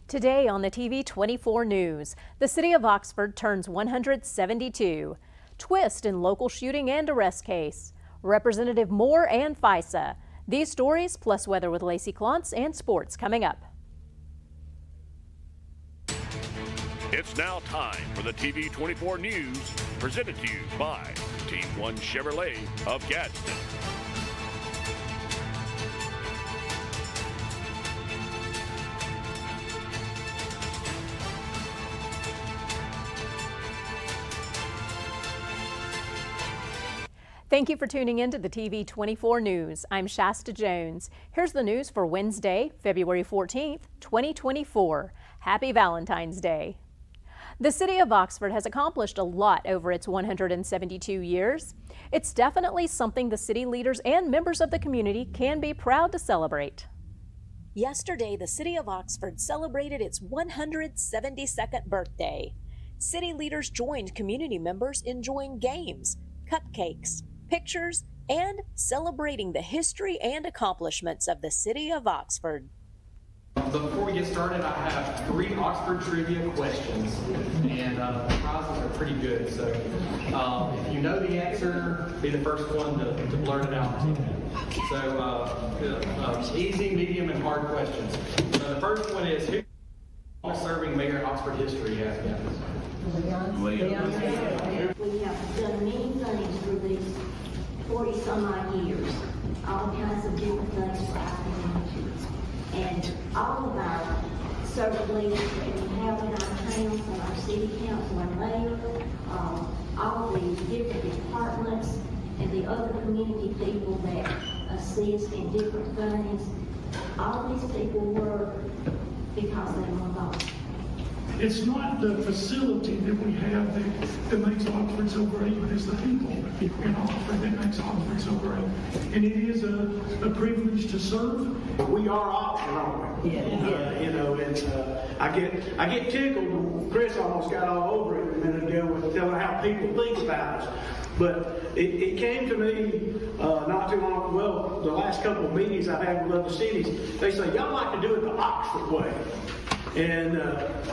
Today on the TV24 News, the city of Oxford turns 172. Twist in local shooting and arrest case. Representative Moore and FISA. These stories plus weather with Lacey Klontz and sports coming up. It's now time for the TV24 News, presented to you by Team 1 Chevrolet of Gadsden. Thank you for tuning in to the TV24 News. I'm Shasta Jones. Here's the news for Wednesday, February 14th, 2024. Happy Valentine's Day. The city of Oxford has accomplished a lot over its 172 years. It's definitely something the city leaders and members of the community can be proud to celebrate. Yesterday, the city of Oxford celebrated its 172nd birthday. City leaders joined community members enjoying games, cupcakes, pictures, and celebrating the history and accomplishments of the city of Oxford. Before we get started, I have 3 Oxford trivia questions, and the prizes are pretty good. So if you know the answer, be the first one to blurt it out. So easy, medium, and hard questions. So the first one is, who is serving mayor in Oxford history has been? We have done many things for these 40-some-odd years, all kinds of different things for our community. And all of our service leaders that we have in our towns, and our city council and mayor, all the different departments and the other community people that assist in different things, all these people work because they love Oxford. It's not the facility that we have that makes Oxford so great, but it's the people in Oxford that makes Oxford so great. And it is a privilege to serve. We are Oxford, aren't we? Yeah. You know, and I get tickled. Chris almost got all over it a minute ago with telling how people think about us. But it came to me not too long ago, the last couple of meetings I've had with other cities, they say, y'all like to do it the Oxford way. And,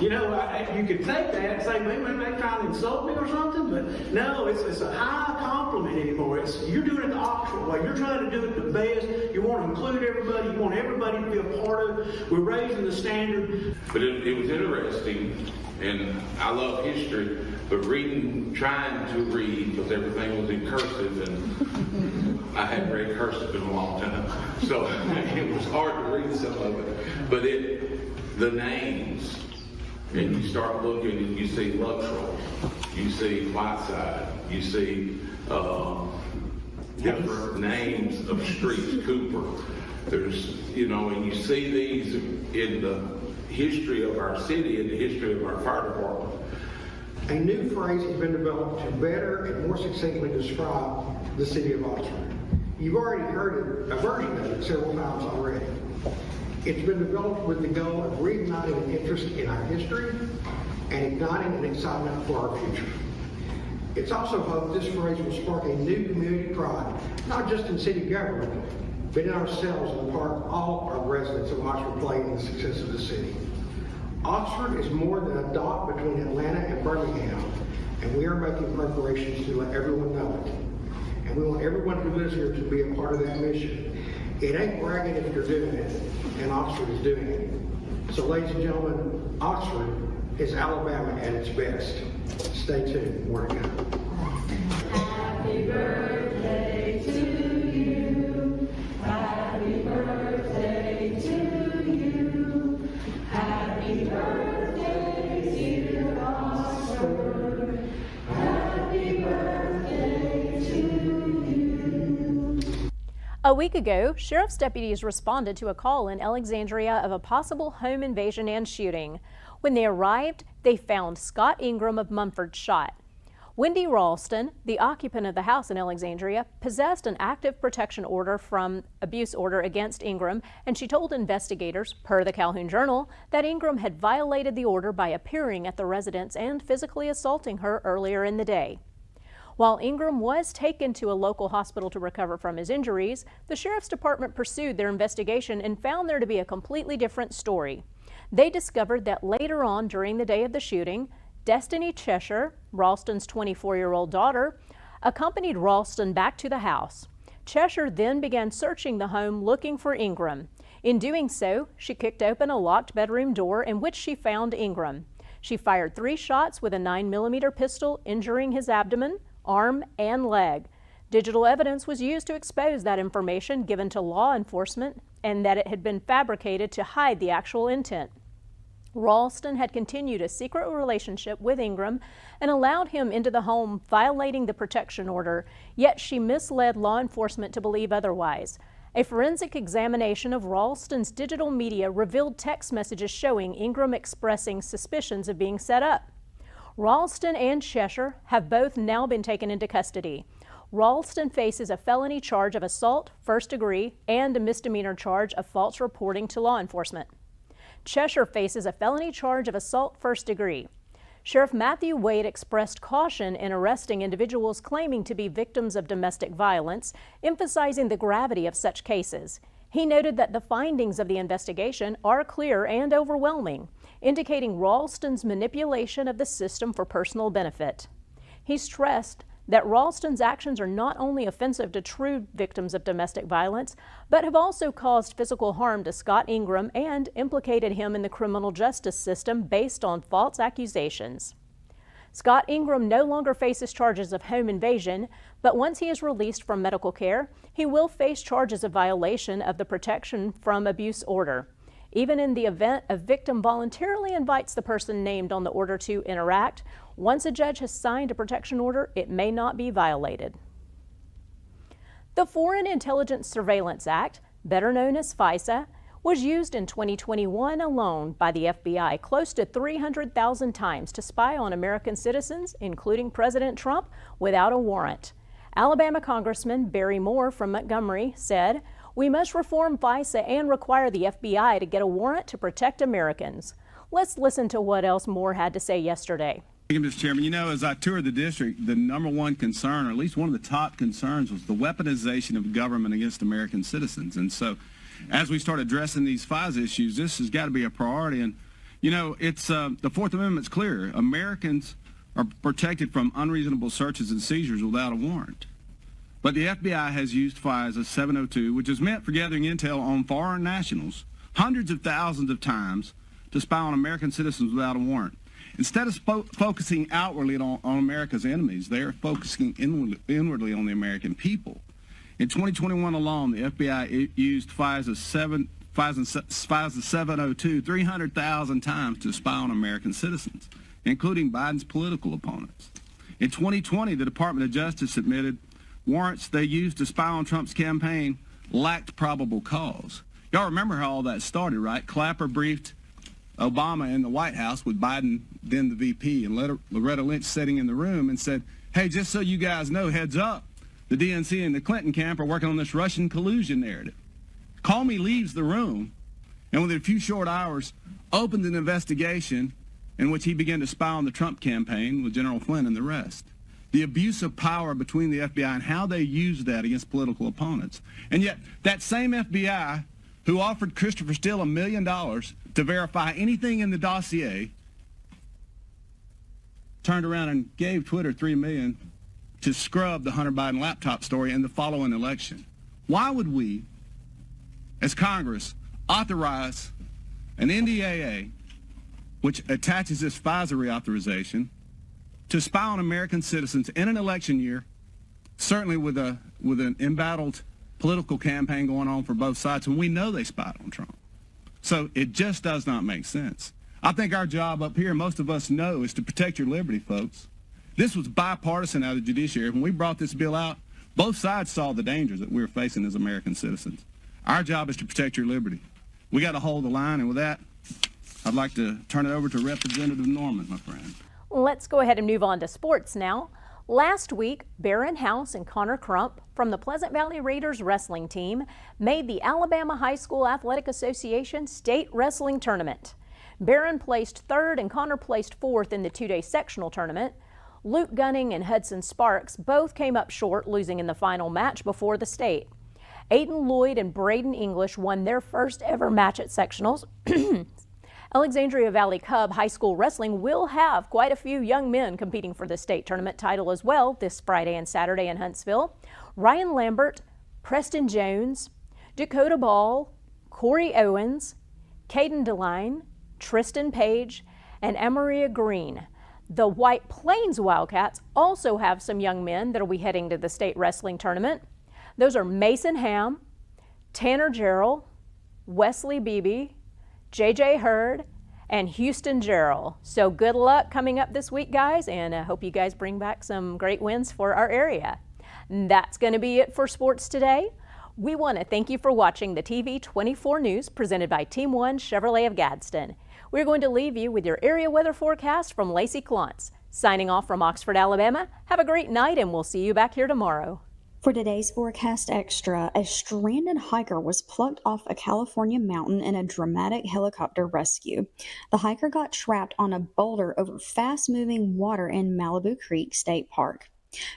you know, you could take that and say, maybe they're trying to insult me or something, but no, it's a high compliment anymore. You're doing it the Oxford way. You're trying to do it the best. You want to include everybody. You want everybody to be a part of it. We're raising the standard. But it was interesting, and I love history, but trying to read, because everything was in cursive, and I hadn't read cursive in a long time, so it was hard to read some of it. But the names, and you start looking and you see Luttrell, you see Whiteside, you see different names of streets, Cooper. There's, you know, and you see these in the history of our city and the history of our fire department. A new phrase has been developed to better and more succinctly describe the city of Oxford. You've already heard a version of it several times already. It's been developed with the goal of reigniting an interest in our history and igniting an excitement for our future. It's also hoped this phrase will spark a new community pride, not just in city government, but in ourselves and the part all our residents of Oxford play in the success of the city. Oxford is more than a dot between Atlanta and Birmingham, and we are making preparations to let everyone know it. And we want everyone who lives here to be a part of that mission. It ain't bragging if you're doing it, and Oxford is doing it. So ladies and gentlemen, Oxford is Alabama at its best. Stay tuned, more to come. Happy birthday to you. Happy birthday to you. Happy birthday, dear Oxford. Happy birthday to you. A week ago, sheriff's deputies responded to a call in Alexandria of a possible home invasion and shooting. When they arrived, they found Scott Ingram of Mumford shot. Wendy Ralston, the occupant of the house in Alexandria, possessed an active protection order from abuse order against Ingram, and she told investigators, per the Calhoun Journal, that Ingram had violated the order by appearing at the residence and physically assaulting her earlier in the day. While Ingram was taken to a local hospital to recover from his injuries, the Sheriff's Department pursued their investigation and found there to be a completely different story. They discovered that later on during the day of the shooting, Destiny Cheshire, Ralston's 24-year-old daughter, accompanied Ralston back to the house. Cheshire then began searching the home looking for Ingram. In doing so, she kicked open a locked bedroom door in which she found Ingram. She fired 3 shots with a 9mm pistol, injuring his abdomen, arm, and leg. Digital evidence was used to expose that information given to law enforcement and that it had been fabricated to hide the actual intent. Ralston had continued a secret relationship with Ingram and allowed him into the home, violating the protection order, yet she misled law enforcement to believe otherwise. A forensic examination of Ralston's digital media revealed text messages showing Ingram expressing suspicions of being set up. Ralston and Cheshire have both now been taken into custody. Ralston faces a felony charge of assault, first degree, and a misdemeanor charge of false reporting to law enforcement. Cheshire faces a felony charge of assault, first degree. Sheriff Matthew Wade expressed caution in arresting individuals claiming to be victims of domestic violence, emphasizing the gravity of such cases. He noted that the findings of the investigation are clear and overwhelming, indicating Ralston's manipulation of the system for personal benefit. He stressed that Ralston's actions are not only offensive to true victims of domestic violence, but have also caused physical harm to Scott Ingram and implicated him in the criminal justice system based on false accusations. Scott Ingram no longer faces charges of home invasion, but once he is released from medical care, he will face charges of violation of the Protection from Abuse order. Even in the event a victim voluntarily invites the person named on the order to interact, once a judge has signed a protection order, it may not be violated. The Foreign Intelligence Surveillance Act, better known as FISA, was used in 2021 alone by the FBI close to 300,000 times to spy on American citizens, including President Trump, without a warrant. Alabama Congressman Barry Moore from Montgomery said, "We must reform FISA and require the FBI to get a warrant to protect Americans." Let's listen to what else Moore had to say yesterday. Thank you, Mr. Chairman. You know, as I toured the district, the number one concern, or at least one of the top concerns, was the weaponization of government against American citizens. And so, as we start addressing these FISA issues, this has got to be a priority. And, you know, it's the Fourth Amendment's clear. Americans are protected from unreasonable searches and seizures without a warrant. But the FBI has used FISA 702, which is meant for gathering intel on foreign nationals, hundreds of thousands of times to spy on American citizens without a warrant. Instead of focusing outwardly on America's enemies, they are focusing inwardly on the American people. In 2021 alone, the FBI used FISA 702 300,000 times to spy on American citizens, including Biden's political opponents. In 2020, the Department of Justice admitted warrants they used to spy on Trump's campaign lacked probable cause. Y'all remember how all that started, right? Clapper briefed Obama in the White House with Biden, then the VP, and Loretta Lynch sitting in the room and said, "Hey, just so you guys know, heads up, the DNC and the Clinton camp are working on this Russian collusion narrative." Comey leaves the room, and within a few short hours, opened an investigation in which he began to spy on the Trump campaign with General Flynn and the rest. The abuse of power between the FBI and how they used that against political opponents. And yet, that same FBI who offered Christopher Steele $1 million to verify anything in the dossier turned around and gave Twitter $3 million to scrub the Hunter Biden laptop story in the following election. Why would we, as Congress, authorize an NDAA, which attaches this FISA reauthorization, to spy on American citizens in an election year, certainly with an embattled political campaign going on for both sides, and we know they spied on Trump? So it just does not make sense. I think our job up here, most of us know, is to protect your liberty, folks. This was bipartisan out of the judiciary. When we brought this bill out, both sides saw the dangers that we were facing as American citizens. Our job is to protect your liberty. We got to hold the line, and with that, I'd like to turn it over to Representative Norman, my friend. Let's go ahead and move on to sports now. Last week, Barron House and Connor Crump from the Pleasant Valley Raiders wrestling team made the Alabama High School Athletic Association State Wrestling Tournament. Barron placed third and Connor placed fourth in the two-day sectional tournament. Luke Gunning and Hudson Sparks both came up short, losing in the final match before the state. Aiden Lloyd and Braden English won their first ever match at sectionals. Alexandria Valley Cub High School Wrestling will have quite a few young men competing for the state tournament title as well this Friday and Saturday in Huntsville. Ryan Lambert, Preston Jones, Dakota Ball, Corey Owens, Caden DeLine, Tristan Page, and Amaria Green. The White Plains Wildcats also have some young men that will be heading to the state wrestling tournament. Those are Mason Ham, Tanner Jarrell, Wesley Beebe, JJ Hurd, and Houston Jarrell. So good luck coming up this week, guys, and I hope you guys bring back some great wins for our area. And that's going to be it for sports today. We want to thank you for watching the TV24 News presented by Team 1 Chevrolet of Gadsden. We're going to leave you with your area weather forecast from Lacey Klontz. Signing off from Oxford, Alabama. Have a great night, and we'll see you back here tomorrow. For today's Forecast Extra, a stranded hiker was plucked off a California mountain in a dramatic helicopter rescue. The hiker got trapped on a boulder over fast-moving water in Malibu Creek State Park.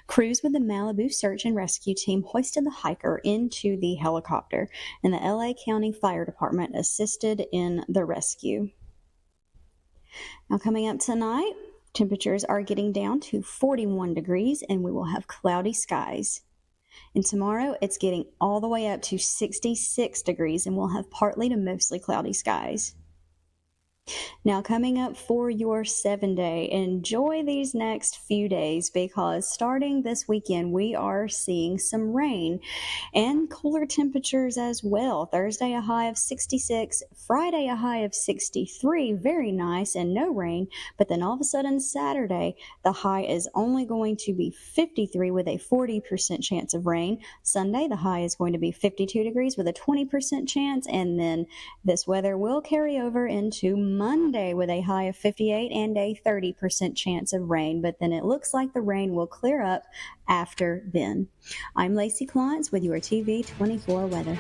Crews with the Malibu Search and Rescue Team hoisted the hiker into the helicopter, and the LA County Fire Department assisted in the rescue. Now coming up tonight, temperatures are getting down to 41 degrees, and we will have cloudy skies. And tomorrow, it's getting all the way up to 66 degrees, and we'll have partly to mostly cloudy skies. Now, coming up for your 7-day, enjoy these next few days because starting this weekend, we are seeing some rain and cooler temperatures as well. Thursday, a high of 66, Friday, a high of 63, very nice and no rain. But then all of a sudden, Saturday, the high is only going to be 53 with a 40% chance of rain. Sunday, the high is going to be 52 degrees with a 20% chance. And then this weather will carry over into Monday with a high of 58 and a 30% chance of rain, but then it looks like the rain will clear up after then. I'm Lacey Klontz with your TV24 weather.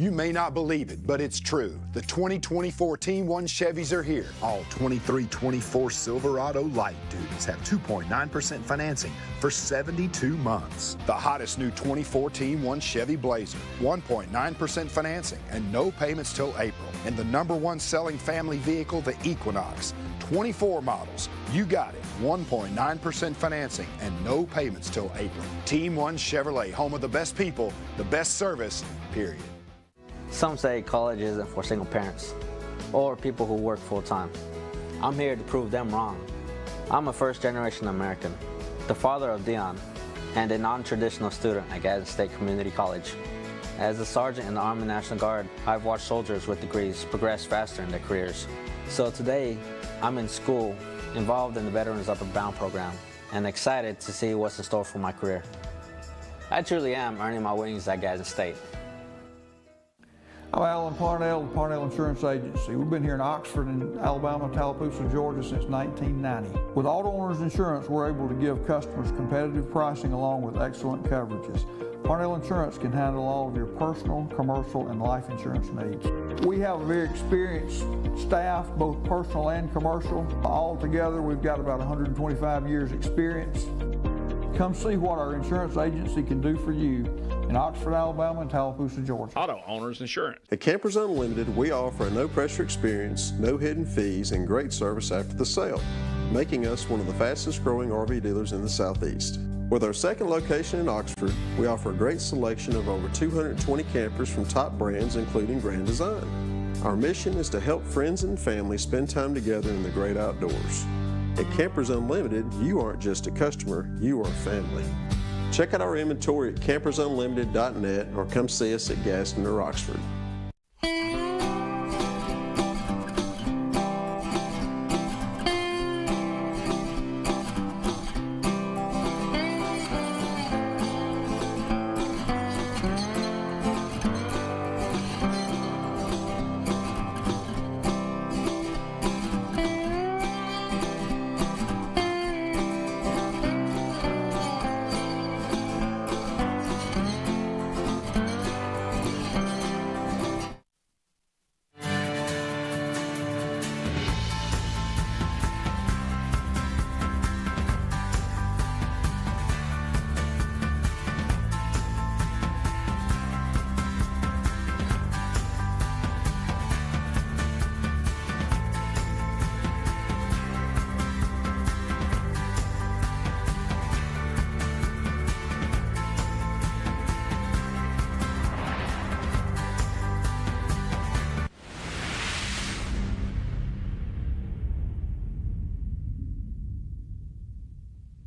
You may not believe it, but it's true. The 2024 Team 1 Chevys are here. All 23-24 Silverado light duties have 2.9% financing for 72 months. The hottest new 24 Team 1 Chevy Blazer, 1.9% financing and no payments till April. And the #1 selling family vehicle, the Equinox. 24 models. You got it. 1.9% financing and no payments till April. Team 1 Chevrolet, home of the best people, the best service, period. Some say college isn't for single parents or people who work full-time. I'm here to prove them wrong. I'm a first-generation American, the father of Dion, and a non-traditional student at Gadsden State Community College. As a sergeant in the Army National Guard, I've watched soldiers with degrees progress faster in their careers. So today, I'm in school, involved in the Veterans Upward Bound program, and excited to see what's in store for my career. I truly am earning my wings at Gadsden State. I'm Alan Parnell with Parnell Insurance Agency. We've been here in Oxford and Alabama, Tallapoosa, Georgia since 1990. With Auto Owners Insurance, we're able to give customers competitive pricing along with excellent coverages. Parnell Insurance can handle all of your personal, commercial, and life insurance needs. We have a very experienced staff, both personal and commercial. All together, we've got about 125 years experience. Come see what our insurance agency can do for you in Oxford, Alabama, and Tallapoosa, Georgia. Auto Owners Insurance. At Campers Unlimited, we offer a no-pressure experience, no hidden fees, and great service after the sale, making us one of the fastest-growing RV dealers in the Southeast. With our second location in Oxford, we offer a great selection of over 220 campers from top brands, including Grand Design. Our mission is to help friends and family spend time together in the great outdoors. At Campers Unlimited, you aren't just a customer, you are family. Check out our inventory at campersunlimited.net or come see us at Gaston or Oxford.